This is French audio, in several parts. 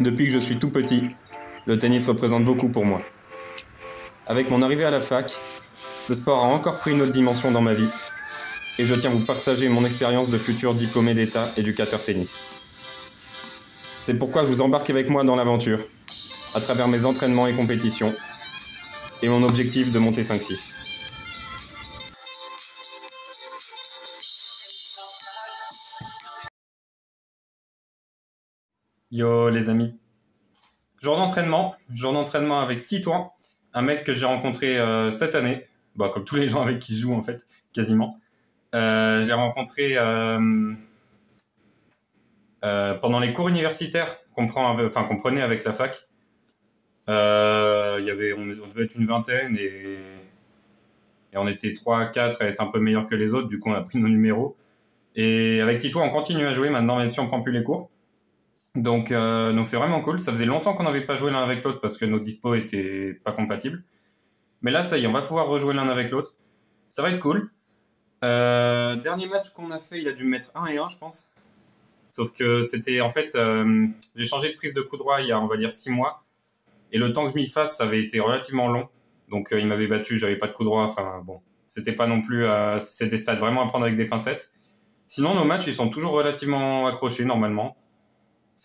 Depuis que je suis tout petit, le tennis représente beaucoup pour moi. Avec mon arrivée à la fac, ce sport a encore pris une autre dimension dans ma vie et je tiens à vous partager mon expérience de futur diplômé d'État éducateur tennis. C'est pourquoi je vous embarque avec moi dans l'aventure, à travers mes entraînements et compétitions, et mon objectif de monter 5-6. Yo les amis. Jour d'entraînement avec Titouan, un mec que j'ai rencontré cette année, bah, comme tous les gens avec qui je joue en fait, quasiment. J'ai rencontré pendant les cours universitaires qu'on prenait avec la fac. On devait être une vingtaine et on était 3 4 à être un peu meilleurs que les autres, du coup on a pris nos numéros. Et avec Titouan on continue à jouer maintenant même si on prend plus les cours. Donc c'est vraiment cool. Ça faisait longtemps qu'on n'avait pas joué l'un avec l'autre parce que nos dispos étaient pas compatibles. Mais là, ça y est, on va pouvoir rejouer l'un avec l'autre. Ça va être cool. Dernier match qu'on a fait, il a dû me mettre 1 et 1, je pense. Sauf que c'était, en fait, j'ai changé de prise de coup droit il y a, on va dire, 6 mois. Et le temps que je m'y fasse, ça avait été relativement long. Donc il m'avait battu, j'avais pas de coup droit. Enfin bon, c'était pas non plus, c'est des stats vraiment à prendre avec des pincettes. Sinon, nos matchs, ils sont toujours relativement accrochés normalement.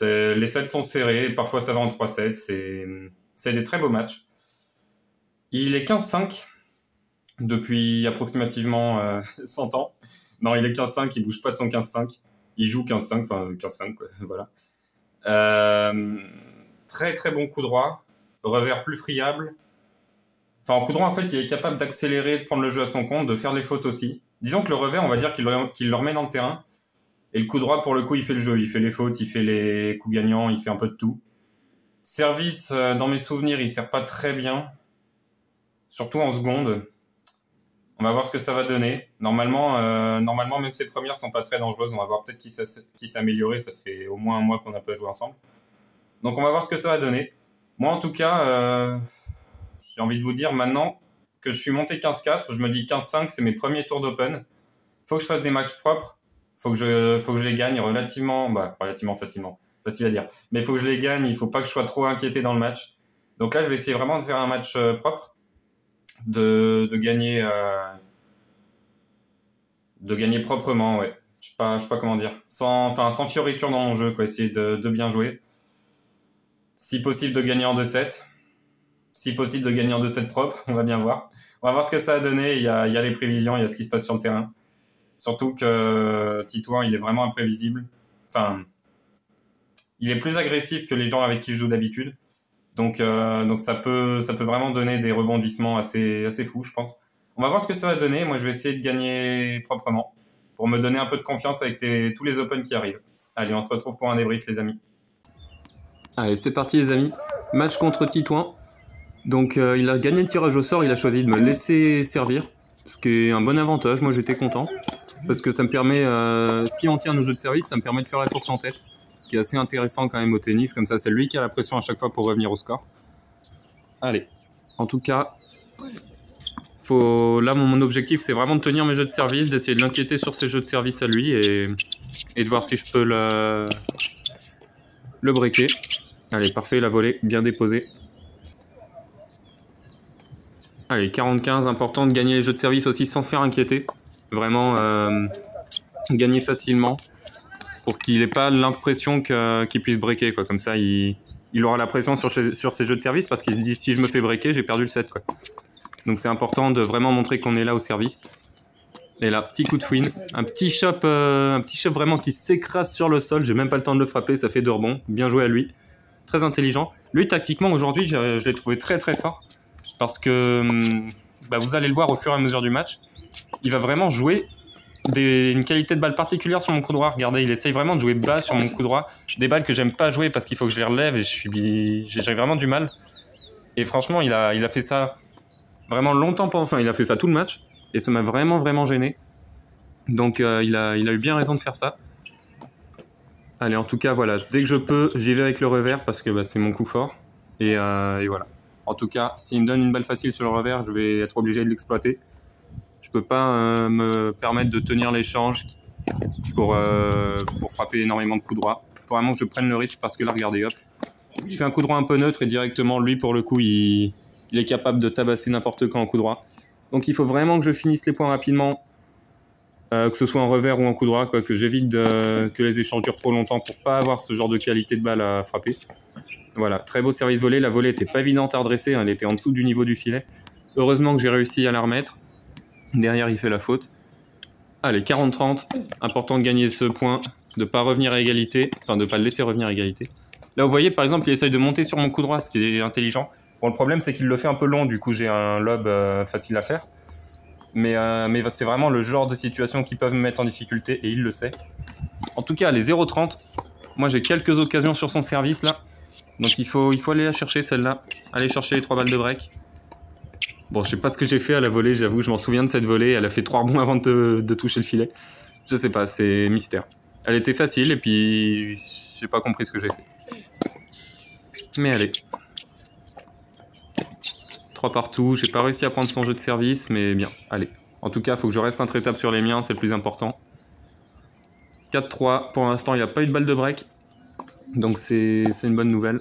Les sets sont serrés, parfois ça va en 3 sets, c'est des très beaux matchs. Il est 15-5 depuis approximativement 100 ans. Non, il est 15-5, il bouge pas de son 15-5. Il joue 15-5, enfin 15-5 quoi, voilà. Très très bon coup droit, revers plus friable. Enfin en coup droit en fait, il est capable d'accélérer, de prendre le jeu à son compte, de faire des fautes aussi. Disons que le revers, on va dire qu'il le remet dans le terrain. Et le coup droit, pour le coup, il fait le jeu. Il fait les fautes, il fait les coups gagnants, il fait un peu de tout. Service, dans mes souvenirs, il sert pas très bien. Surtout en seconde. On va voir ce que ça va donner. Normalement, même ses premières sont pas très dangereuses. On va voir peut-être qui s'est amélioré. Ça fait au moins un mois qu'on n'a pas joué ensemble. Donc on va voir ce que ça va donner. Moi, en tout cas, j'ai envie de vous dire maintenant que je suis monté 15-4. Je me dis 15-5, c'est mes premiers tours d'Open. Faut que je fasse des matchs propres. Faut que je les gagne relativement facilement. Facile à dire. Mais il faut que je les gagne, il faut pas que je sois trop inquiété dans le match. Donc là, je vais essayer vraiment de faire un match propre, de gagner proprement, ouais. Je sais pas comment dire. Sans fioriture dans mon jeu, quoi. Essayer de bien jouer. Si possible, de gagner en 2-7. Si possible, de gagner en 2-7 propres. On va bien voir. On va voir ce que ça a donné. Il y a les prévisions, il y a ce qui se passe sur le terrain. Surtout que Titouan, il est vraiment imprévisible. Enfin, il est plus agressif que les gens avec qui je joue d'habitude. Donc ça peut vraiment donner des rebondissements assez fous, je pense. On va voir ce que ça va donner. Moi, je vais essayer de gagner proprement pour me donner un peu de confiance avec tous les Open qui arrivent. Allez, on se retrouve pour un débrief, les amis. Allez, c'est parti, les amis. Match contre Titouan. Donc, il a gagné le tirage au sort. Il a choisi de me laisser servir, ce qui est un bon avantage. Moi, j'étais content. Parce que ça me permet, si on tient nos jeux de service, ça me permet de faire la course en tête. Ce qui est assez intéressant quand même au tennis. Comme ça, c'est lui qui a la pression à chaque fois pour revenir au score. Allez. En tout cas, là, mon objectif, c'est vraiment de tenir mes jeux de service, d'essayer de l'inquiéter sur ses jeux de service à lui et de voir si je peux le breaker. Allez, parfait, la volée, bien déposée. Allez, 40-15, important de gagner les jeux de service aussi sans se faire inquiéter. Vraiment gagner facilement pour qu'il n'ait pas l'impression qu'il puisse breaker, quoi. Comme ça, il aura la pression sur ses jeux de service parce qu'il se dit si je me fais breaker, j'ai perdu le set, quoi. Donc c'est important de vraiment montrer qu'on est là au service. Et là, petit coup de fouine, un petit chop vraiment qui s'écrase sur le sol. J'ai même pas le temps de le frapper, ça fait 2 rebonds. Bien joué à lui, très intelligent. Lui, tactiquement, aujourd'hui, je l'ai trouvé très très fort parce que vous allez le voir au fur et à mesure du match. Il va vraiment jouer une qualité de balle particulière sur mon coup droit. Regardez, il essaye vraiment de jouer bas sur mon coup droit. Des balles que j'aime pas jouer parce qu'il faut que je les relève et j'ai vraiment du mal. Et franchement, il a fait ça vraiment longtemps. Il a fait ça tout le match et ça m'a vraiment vraiment gêné. Donc il a eu bien raison de faire ça. Allez, en tout cas, voilà. Dès que je peux, j'y vais avec le revers parce que c'est mon coup fort. Et voilà. En tout cas, s'il me donne une balle facile sur le revers, je vais être obligé de l'exploiter. Je peux pas me permettre de tenir l'échange pour frapper énormément de coups droits. Il faut vraiment que je prenne le risque parce que là, regardez, hop, Je fais un coup droit un peu neutre et directement, lui, pour le coup, il est capable de tabasser n'importe quand en coup droit. Donc il faut vraiment que je finisse les points rapidement, que ce soit en revers ou en coup droit, quoi, que j'évite que les échanges durent trop longtemps pour pas avoir ce genre de qualité de balle à frapper. Voilà, très beau service volé. La volée était pas évidente à redresser, hein, elle était en dessous du niveau du filet. Heureusement que j'ai réussi à la remettre. Derrière, il fait la faute. Allez, 40-30. Important de gagner ce point, de pas revenir à égalité, enfin de pas le laisser revenir à égalité. Là, vous voyez, par exemple, il essaye de monter sur mon coup droit, ce qui est intelligent. Bon, le problème, c'est qu'il le fait un peu long, du coup, j'ai un lob facile à faire. Mais c'est vraiment le genre de situation qui peuvent me mettre en difficulté, et il le sait. En tout cas, les 0-30, moi, j'ai quelques occasions sur son service, là. Donc, il faut aller la chercher, celle-là. Aller chercher les 3 balles de break. Bon, je sais pas ce que j'ai fait à la volée, j'avoue, je m'en souviens de cette volée. Elle a fait 3 rebonds avant de toucher le filet. Je sais pas, c'est mystère. Elle était facile, et puis j'ai pas compris ce que j'ai fait. Mais allez. 3 partout, j'ai pas réussi à prendre son jeu de service, mais bien, allez. En tout cas, il faut que je reste intraitable sur les miens, c'est le plus important. 4-3, pour l'instant, il n'y a pas eu de balle de break. Donc c'est une bonne nouvelle.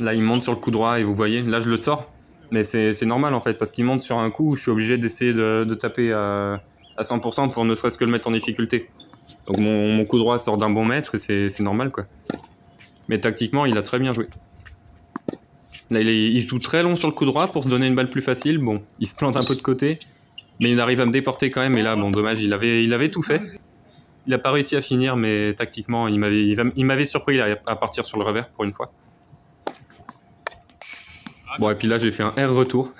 Là, il monte sur le coup droit et vous voyez, là, je le sors. Mais c'est normal, en fait, parce qu'il monte sur un coup où je suis obligé d'essayer de taper à 100% pour ne serait-ce que le mettre en difficulté. Donc mon coup droit sort d'un bon mètre et c'est normal, quoi. Mais tactiquement, il a très bien joué. Là, il joue très long sur le coup droit pour se donner une balle plus facile. Bon, il se plante un peu de côté, mais il arrive à me déporter quand même. Et là, bon, dommage, il avait tout fait. Il n'a pas réussi à finir, mais tactiquement, il m'avait surpris là, à partir sur le revers pour une fois. Bon, et puis là, j'ai fait un R retour.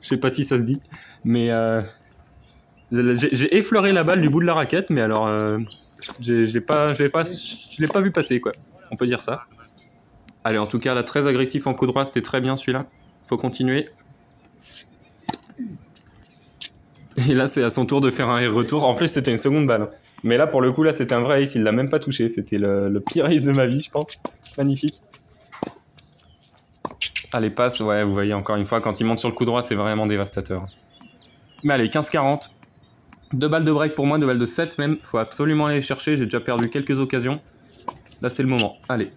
Je sais pas si ça se dit, mais j'ai effleuré la balle du bout de la raquette, mais alors, je l'ai pas vu passer, quoi. On peut dire ça. Allez, en tout cas, là, très agressif en coup droit, c'était très bien celui-là. Faut continuer. Et là, c'est à son tour de faire un retour. En plus, c'était une seconde balle. Mais là, pour le coup, là, c'était un vrai ace. Il l'a même pas touché. C'était le pire ace de ma vie, je pense. Magnifique. Allez, passe. Ouais, vous voyez, encore une fois, quand il monte sur le coup droit, c'est vraiment dévastateur. Mais allez, 15-40. 2 balles de break pour moi, 2 balles de 7 même. Faut absolument aller les chercher. J'ai déjà perdu quelques occasions. Là, c'est le moment. Allez.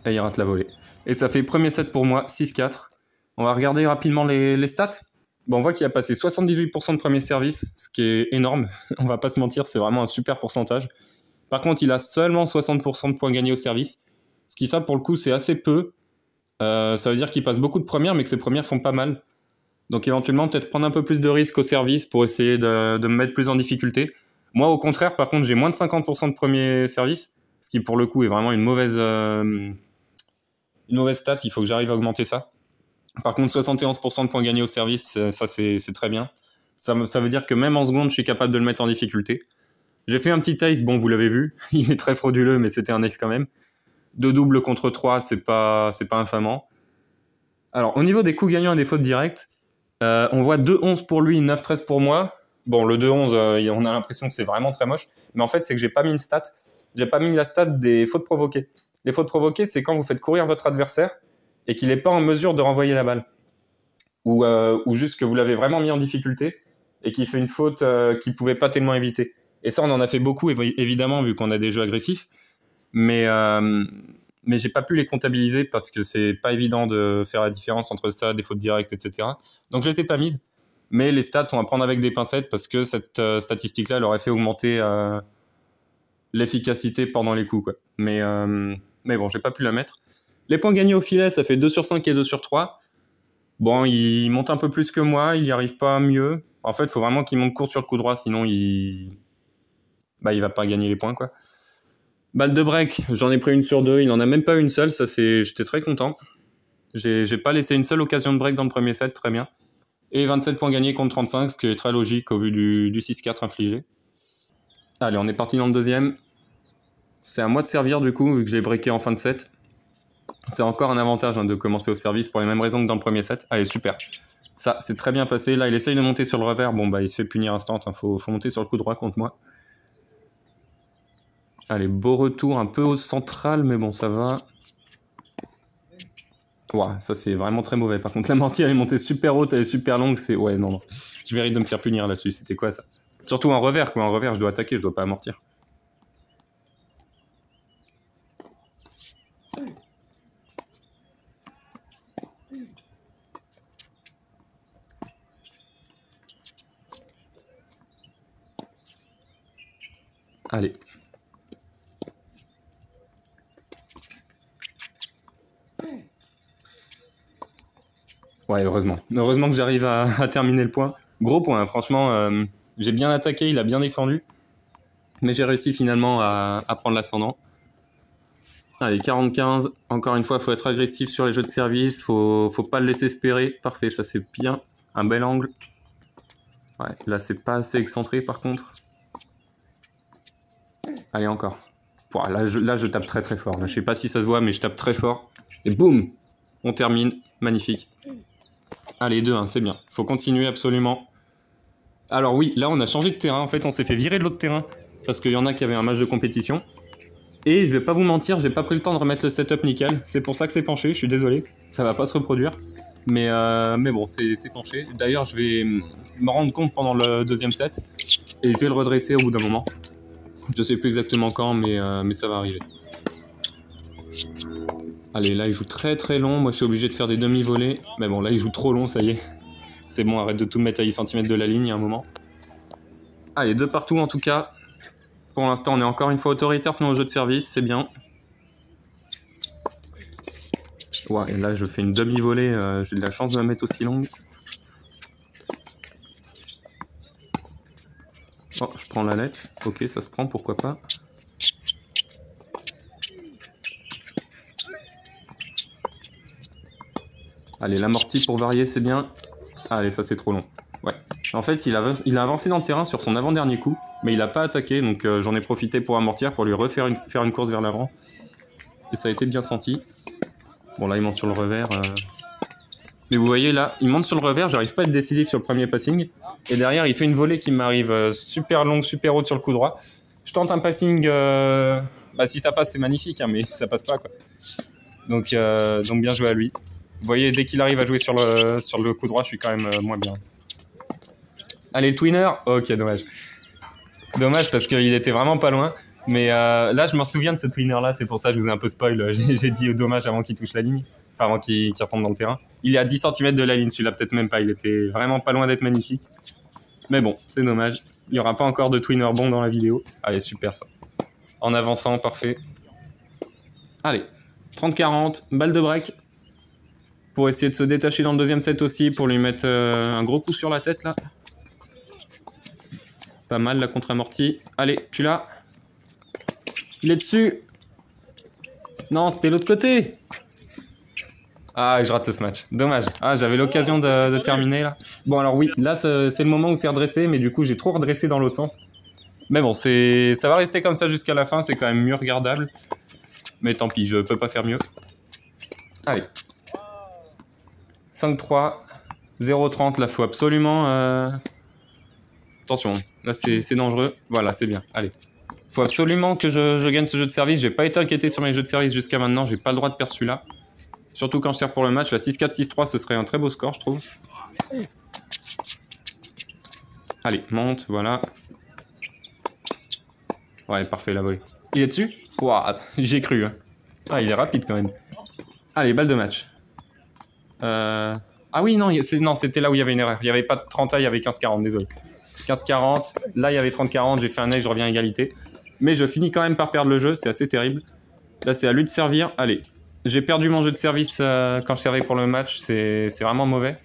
Et il rate la volée. Et ça fait premier set pour moi, 6-4. On va regarder rapidement les stats. Bon, on voit qu'il a passé 78% de premier service, ce qui est énorme. On va pas se mentir, c'est vraiment un super pourcentage. Par contre, il a seulement 60% de points gagnés au service. Ce qui, ça, pour le coup, c'est assez peu. Ça veut dire qu'il passe beaucoup de premières, mais que ses premières font pas mal. Donc éventuellement, peut-être prendre un peu plus de risques au service pour essayer de me mettre plus en difficulté. Moi, au contraire, par contre, j'ai moins de 50% de premier service, ce qui, pour le coup, est vraiment une mauvaise stat. Il faut que j'arrive à augmenter ça. Par contre, 71% de points gagnés au service, ça c'est très bien. Ça veut dire que même en seconde, je suis capable de le mettre en difficulté. J'ai fait un petit ace, bon, vous l'avez vu, il est très frauduleux, mais c'était un ace quand même. 2 doubles contre 3, c'est pas infamant. Alors, au niveau des coups gagnants et des fautes directes, on voit 2-11 pour lui, 9-13 pour moi. Bon, le 2-11, on a l'impression que c'est vraiment très moche, mais en fait, c'est que j'ai pas mis une stat. J'ai pas mis la stat des fautes provoquées. Les fautes provoquées, c'est quand vous faites courir votre adversaire et qu'il n'est pas en mesure de renvoyer la balle. Ou juste que vous l'avez vraiment mis en difficulté et qu'il fait une faute qu'il ne pouvait pas tellement éviter. Et ça, on en a fait beaucoup, évidemment, vu qu'on a des jeux agressifs. Mais j'ai pas pu les comptabiliser parce que c'est pas évident de faire la différence entre ça, des fautes directes, etc. Donc je les ai pas mises. Mais les stats sont à prendre avec des pincettes parce que cette statistique-là, elle aurait fait augmenter l'efficacité pendant les coups, quoi. Mais bon, j'ai pas pu la mettre. Les points gagnés au filet, ça fait 2 sur 5 et 2 sur 3. Bon, il monte un peu plus que moi, il n'y arrive pas mieux. En fait, il faut vraiment qu'il monte court sur le coup droit, sinon il va pas gagner les points, quoi. Balle de break, j'en ai pris une sur 2, il n'en a même pas une seule, j'étais très content. J'ai pas laissé une seule occasion de break dans le premier set, très bien. Et 27 points gagnés contre 35, ce qui est très logique au vu du 6-4 infligé. Allez, on est parti dans le deuxième. C'est à moi de servir du coup, vu que je l'ai breaké en fin de set. C'est encore un avantage de commencer au service pour les mêmes raisons que dans le premier set. Allez, super. Ça, c'est très bien passé. Là, il essaye de monter sur le revers. Bon, il se fait punir instant. Faut monter sur le coup droit contre moi. Allez, beau retour un peu au central, mais bon, ça va. Ouah, ça, c'est vraiment très mauvais. Par contre, la mortier, elle est montée super haute, elle est super longue. Ouais, non. Je mérite de me faire punir là-dessus. C'était quoi, ça? Surtout en revers, quoi. En revers, je dois attaquer, je dois pas amortir. Allez. Ouais, heureusement. Heureusement que j'arrive à terminer le point. Gros point, hein. Franchement, j'ai bien attaqué, il a bien défendu. Mais j'ai réussi finalement à prendre l'ascendant. Allez, 40-15. Encore une fois, il faut être agressif sur les jeux de service. Faut pas le laisser espérer. Parfait, ça c'est bien. Un bel angle. Ouais, là c'est pas assez excentré par contre. Allez, encore. Pouah, là, je tape très très fort. Là, je sais pas si ça se voit, mais je tape très fort. Et boum, on termine. Magnifique. Allez, 2-1, c'est bien. Faut continuer absolument. Alors oui, là on a changé de terrain. En fait, on s'est fait virer de l'autre terrain. Parce qu'il y en a qui avaient un match de compétition. Et je vais pas vous mentir, j'ai pas pris le temps de remettre le setup nickel. C'est pour ça que c'est penché, je suis désolé. Ça va pas se reproduire. Mais bon, c'est penché. D'ailleurs, je vais me rendre compte pendant le deuxième set. Et je vais le redresser au bout d'un moment. Je sais plus exactement quand, mais ça va arriver. Allez, là il joue très très long. Moi je suis obligé de faire des demi-volées. Mais bon, là il joue trop long, ça y est. C'est bon, arrête de tout mettre à 10 cm de la ligne, il y a un moment. Allez, 2 partout en tout cas. Pour l'instant, on est encore une fois autoritaire sur nos jeux de service, c'est bien. Ouais, et là, je fais une demi-volée, j'ai de la chance de la mettre aussi longue. Oh, je prends la lettre. Ok, ça se prend, pourquoi pas. Allez, l'amorti pour varier, c'est bien. Allez, ça c'est trop long. Ouais. En fait, il a avancé dans le terrain sur son avant-dernier coup, mais il n'a pas attaqué, donc j'en ai profité pour amortir, pour lui faire une course vers l'avant. Et ça a été bien senti. Bon, là, il monte sur le revers. Mais vous voyez, là, il monte sur le revers, j'arrive pas à être décisif sur le premier passing. Et derrière, il fait une volée qui m'arrive super longue, super haute sur le coup droit. Je tente un passing... Bah, si ça passe, c'est magnifique, hein, mais ça passe pas, quoi. Donc bien joué à lui. Vous voyez, dès qu'il arrive à jouer sur le coup droit, je suis quand même moins bien. Allez, le twinner. Ok, dommage. Dommage parce qu'il était vraiment pas loin. Mais là, je m'en souviens de ce twinner-là. C'est pour ça que je vous ai un peu spoil. J'ai dit dommage avant qu'il touche la ligne. Enfin, avant qu'il retombe dans le terrain. Il est à 10 cm de la ligne. Celui-là, peut-être même pas. Il était vraiment pas loin d'être magnifique. Mais bon, c'est dommage. Il n'y aura pas encore de twinner bon dans la vidéo. Allez, super ça. En avançant, parfait. Allez, 30-40. Balle de break. Pour essayer de se détacher dans le deuxième set aussi. Pour lui mettre un gros coup sur la tête, là. Pas mal la contre-amortie. Allez, tu l'as. Il est dessus. Non, c'était l'autre côté. Ah, je rate ce match. Dommage. Ah, j'avais l'occasion de terminer là. Bon, alors oui, là c'est le moment où c'est redressé, mais du coup j'ai trop redressé dans l'autre sens. Mais bon, ça va rester comme ça jusqu'à la fin, c'est quand même mieux regardable. Mais tant pis, je peux pas faire mieux. Allez. 5-3, 0-30, là faut absolument... Attention, là c'est dangereux. Voilà, c'est bien. Allez. Faut absolument que je gagne ce jeu de service. J'ai pas été inquiété sur mes jeux de service jusqu'à maintenant. J'ai pas le droit de perdre celui-là. Surtout quand je sers pour le match. La 6-4, 6-3, ce serait un très beau score, je trouve. Allez, monte, voilà. Ouais, parfait, la volée. Il est dessus? Waouh, j'ai cru. Hein. Ah, il est rapide quand même. Allez, balle de match. Ah oui, non, c'était là où il y avait une erreur. Il n'y avait pas de 30A, il y avait 15-40, désolé. 15-40, là il y avait 30-40, j'ai fait un ace, je reviens à égalité. Mais je finis quand même par perdre le jeu, c'est assez terrible. Là c'est à lui de servir, allez. J'ai perdu mon jeu de service quand je servais pour le match, c'est vraiment mauvais.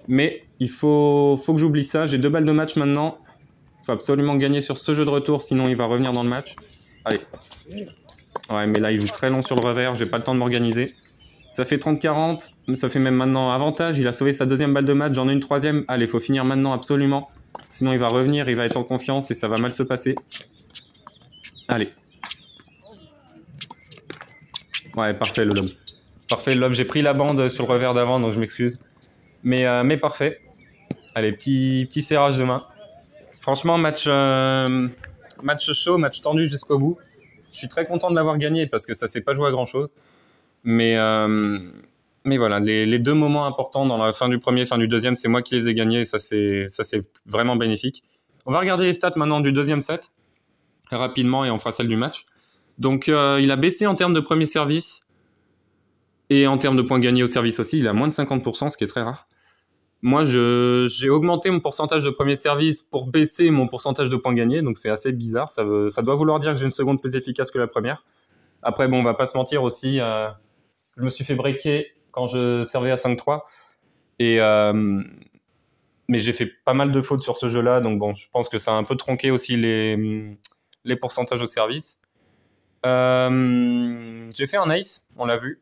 Mais il faut que j'oublie ça, j'ai 2 balles de match maintenant. Il faut absolument gagner sur ce jeu de retour, sinon il va revenir dans le match. Allez. Ouais, mais là il joue très long sur le revers, j'ai pas le temps de m'organiser. Ça fait 30-40, ça fait même maintenant avantage, il a sauvé sa 2e balle de match, j'en ai une 3e. Allez, il faut finir maintenant absolument. Sinon il va revenir, il va être en confiance et ça va mal se passer. Allez. Ouais, parfait le lob. Parfait le lob, j'ai pris la bande sur le revers d'avant donc je m'excuse. Mais parfait. Allez, petit serrage de main. Franchement, match chaud, match tendu jusqu'au bout. Je suis très content de l'avoir gagné parce que ça s'est pas joué à grand chose. Mais voilà, les 2 moments importants dans la fin du premier, fin du deuxième, c'est moi qui les ai gagnés et ça c'est vraiment bénéfique. On va regarder les stats maintenant du deuxième set, rapidement, et on fera celle du match. Donc il a baissé en termes de premier service et en termes de points gagnés au service aussi, il a moins de 50%, ce qui est très rare. Moi, j'ai augmenté mon pourcentage de premier service pour baisser mon pourcentage de points gagnés, donc c'est assez bizarre. Ça doit vouloir dire que j'ai une seconde plus efficace que la première. Après, bon, on va pas se mentir aussi. Je me suis fait breaker quand je servais à 5-3. Et, mais j'ai fait pas mal de fautes sur ce jeu-là, donc bon, je pense que ça a un peu tronqué aussi les pourcentages au service. J'ai fait un ace, on l'a vu.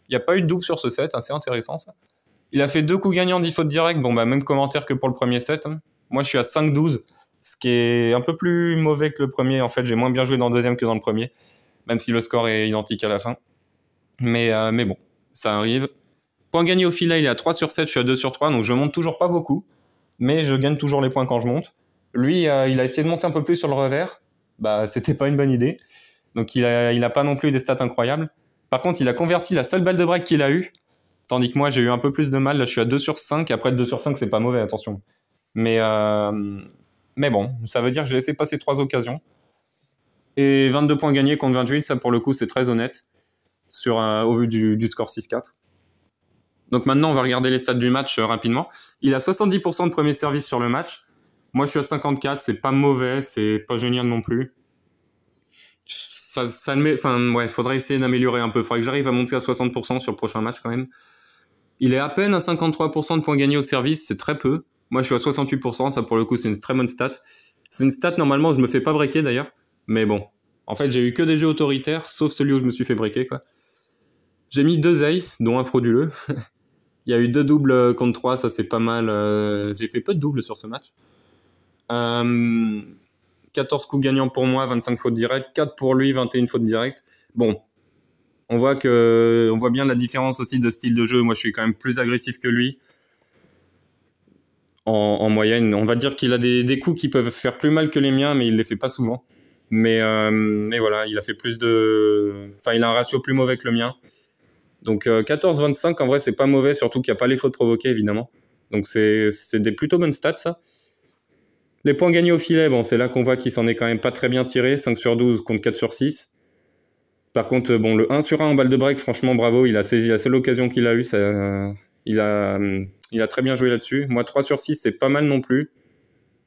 Il n'y a pas eu de double sur ce set, assez intéressant ça. Il a fait 2 coups gagnants, 10 fautes directes. Bon, bah, même commentaire que pour le premier set. Moi, je suis à 5-12, ce qui est un peu plus mauvais que le premier. En fait, j'ai moins bien joué dans le deuxième que dans le premier, même si le score est identique à la fin. Mais bon, ça arrive. Point gagné au filet, il est à 3 sur 7, je suis à 2 sur 3, donc je monte toujours pas beaucoup, mais je gagne toujours les points quand je monte. Lui, il a essayé de monter un peu plus sur le revers. Bah, c'était pas une bonne idée. Donc, il a pas non plus des stats incroyables. Par contre, il a converti la seule balle de break qu'il a eue. Tandis que moi, j'ai eu un peu plus de mal. Là, je suis à 2 sur 5. Après, 2 sur 5, c'est pas mauvais, attention. Mais bon, ça veut dire que j'ai laissé passer 3 occasions. Et 22 points gagnés contre 28, ça, pour le coup, c'est très honnête au vu du score 6-4. Donc maintenant, on va regarder les stats du match rapidement. Il a 70% de premier service sur le match. Moi, je suis à 54. C'est pas mauvais, c'est pas génial non plus. Faudrait essayer d'améliorer un peu. Faudrait que j'arrive à monter à 60% sur le prochain match quand même. Il est à peine à 53% de points gagnés au service, c'est très peu. Moi, je suis à 68%, ça pour le coup, c'est une très bonne stat. C'est une stat normalement où je me fais pas breaker d'ailleurs, mais bon. En fait, j'ai eu que des jeux autoritaires, sauf celui où je me suis fait breaker, quoi. J'ai mis 2 aces, dont un frauduleux. Il y a eu 2 doubles contre 3, ça c'est pas mal. J'ai fait peu de doubles sur ce match. 14 coups gagnants pour moi, 25 fautes directes, 4 pour lui, 21 fautes directes. Bon, on voit bien la différence aussi de style de jeu. Moi, je suis quand même plus agressif que lui. En moyenne, on va dire qu'il a des coups qui peuvent faire plus mal que les miens, mais il les fait pas souvent. Mais voilà, il a fait il a un ratio plus mauvais que le mien. Donc 14-25, en vrai, c'est pas mauvais, surtout qu'il n'y a pas les fautes provoquées, évidemment. Donc c'est des plutôt bonnes stats, ça. Les points gagnés au filet, bon, c'est là qu'on voit qu'il s'en est quand même pas très bien tiré, 5 sur 12 contre 4 sur 6. Par contre, bon, le 1 sur 1 en balle de break, franchement, bravo, il a saisi la seule occasion qu'il a eue. Il a très bien joué là-dessus. Moi, 3 sur 6, c'est pas mal non plus.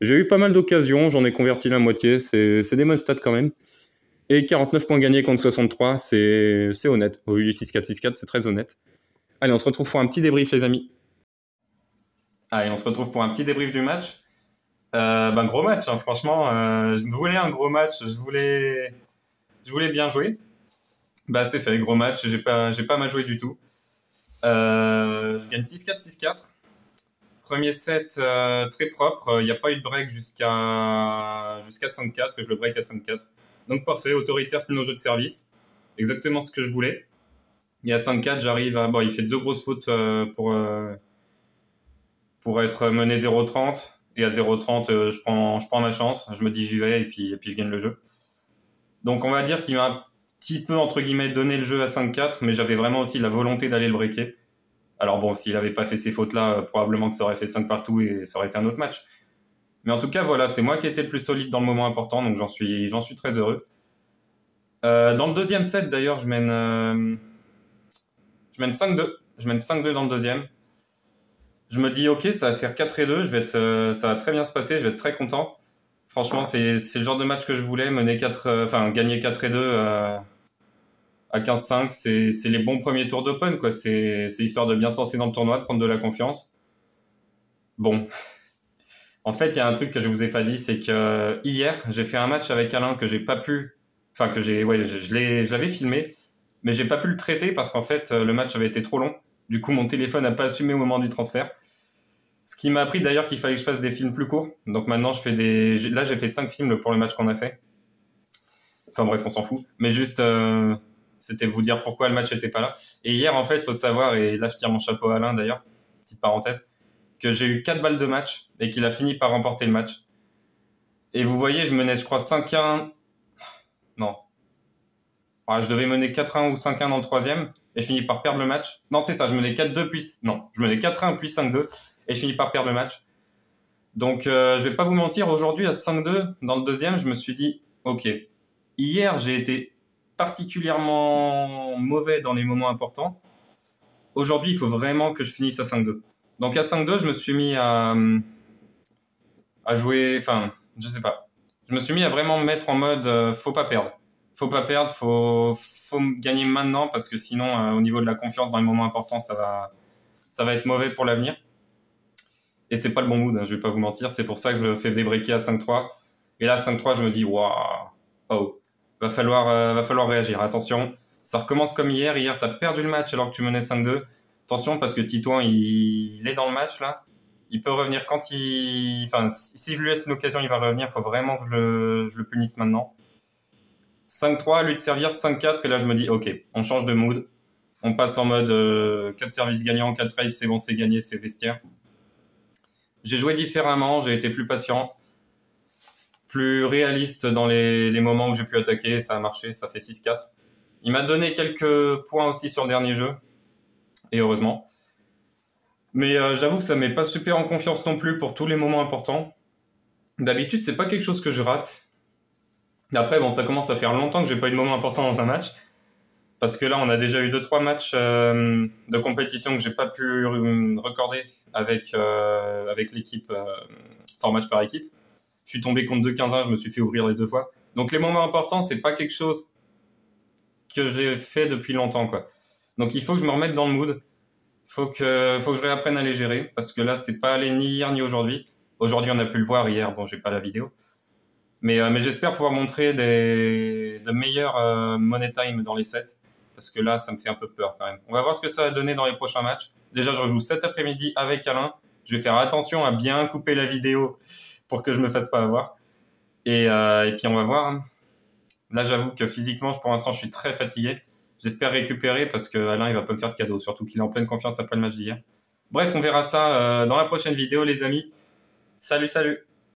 J'ai eu pas mal d'occasions, j'en ai converti la moitié, c'est des bonnes stats quand même. Et 49 points gagnés contre 63, c'est honnête. Au vu du 6-4, 6-4, c'est très honnête. Allez, on se retrouve pour un petit débrief, les amis. Allez, on se retrouve pour un petit débrief du match. Gros match, hein, franchement. Je voulais un gros match, je voulais bien jouer. Bah, c'est fait, gros match, j'ai pas mal joué du tout. Je gagne 6-4, 6-4. Premier set très propre, il n'y a pas eu de break jusqu'à 5-4 et je le break à 5-4. Donc parfait, autoritaire sur nos jeux de service. Exactement ce que je voulais. Et à 5-4, j'arrive à... Bon, il fait 2 grosses fautes pour être mené 0-30. Et à 0-30, je prends ma chance. Je me dis j'y vais et puis je gagne le jeu. Donc on va dire qu'il m'a un petit peu, entre guillemets, donné le jeu à 5-4, mais j'avais vraiment aussi la volonté d'aller le breaker. Alors bon, s'il n'avait pas fait ces fautes-là, probablement que ça aurait fait 5 partout et ça aurait été un autre match. Mais en tout cas, voilà, c'est moi qui ai été le plus solide dans le moment important, donc j'en suis très heureux. Dans le deuxième set, d'ailleurs, je mène 5-2. Je mène 5-2 dans le deuxième. Je me dis, ok, ça va faire 4-2, ça va très bien se passer, je vais être très content. Franchement, c'est le genre de match que je voulais, gagner 4-2 à 15-5, c'est les bons premiers tours d'Open, quoi. C'est histoire de bien se lancer dans le tournoi, de prendre de la confiance. Bon. En fait, il y a un truc que je vous ai pas dit, c'est que hier, j'ai fait un match avec Alain que j'ai pas pu... Enfin, je l'avais filmé, mais j'ai pas pu le traiter parce qu'en fait, le match avait été trop long. Du coup, mon téléphone n'a pas assumé au moment du transfert. Ce qui m'a appris d'ailleurs qu'il fallait que je fasse des films plus courts. Donc maintenant, là, j'ai fait 5 films pour le match qu'on a fait. Enfin bref, on s'en fout. Mais juste... C'était vous dire pourquoi le match était pas là. Et hier, en fait, il faut savoir, et là, je tire mon chapeau à Alain d'ailleurs, petite parenthèse, que j'ai eu 4 balles de match et qu'il a fini par remporter le match. Et vous voyez, je menais, je crois, 5-1. Non. Ouais, je devais mener 4-1 ou 5-1 dans le troisième et je finis par perdre le match. Non, c'est ça, je menais 4-2 puis... Non, je menais 4-1 puis 5-2 et je finis par perdre le match. Donc, je vais pas vous mentir, aujourd'hui, à 5-2, dans le deuxième, je me suis dit, ok, hier, j'ai été particulièrement mauvais dans les moments importants. Aujourd'hui, il faut vraiment que je finisse à 5-2. Donc à 5-2, je me suis mis à jouer, enfin, je sais pas. Je me suis mis à vraiment me mettre en mode faut pas perdre. Faut pas perdre, faut gagner maintenant parce que sinon, au niveau de la confiance dans les moments importants, ça va être mauvais pour l'avenir. Et c'est pas le bon mood, hein, je vais pas vous mentir. C'est pour ça que je me fais débreaker à 5-3. Et là, 5-3, je me dis, waouh, oh, va falloir réagir. Attention, ça recommence comme hier. Hier, t'as perdu le match alors que tu menais 5-2. Attention parce que Titouan, il est dans le match là. Il peut revenir quand il... Enfin, si je lui laisse une occasion, il va revenir. Il faut vraiment que je le punisse maintenant. 5-3, lui de servir 5-4. Et là, je me dis, ok, on change de mood. On passe en mode 4 services gagnants, 4 races, c'est bon, c'est gagné, c'est vestiaire. J'ai joué différemment, j'ai été plus patient, plus réaliste dans les moments où j'ai pu attaquer. Ça a marché, ça fait 6-4. Il m'a donné quelques points aussi sur le dernier jeu. Et heureusement. Mais j'avoue que ça ne met pas super en confiance non plus pour tous les moments importants. D'habitude, c'est pas quelque chose que je rate. Après, bon, ça commence à faire longtemps que j'ai pas eu de moment important dans un match. Parce que là, on a déjà eu 2-3 matchs de compétition que j'ai pas pu recorder avec l'équipe, enfin match par équipe. Je suis tombé contre 2-15-1, je me suis fait ouvrir les 2 fois. Donc les moments importants, c'est pas quelque chose que j'ai fait depuis longtemps, quoi. Donc il faut que je me remette dans le mood. Faut que je réapprenne à les gérer parce que là, c'est pas allé ni hier ni aujourd'hui. Aujourd'hui, on a pu le voir. Hier, bon, j'ai pas la vidéo. Mais j'espère pouvoir montrer de meilleurs money time dans les sets. Parce que là, ça me fait un peu peur quand même. On va voir ce que ça va donner dans les prochains matchs. Déjà, je rejoue cet après-midi avec Alain. Je vais faire attention à bien couper la vidéo pour que je me fasse pas avoir. Et puis, on va voir, hein. Là, j'avoue que physiquement, pour l'instant, je suis très fatigué. J'espère récupérer parce que Alain, il va pas me faire de cadeau. Surtout qu'il est en pleine confiance après le match d'hier. Bref, on verra ça dans la prochaine vidéo, les amis. Salut, salut!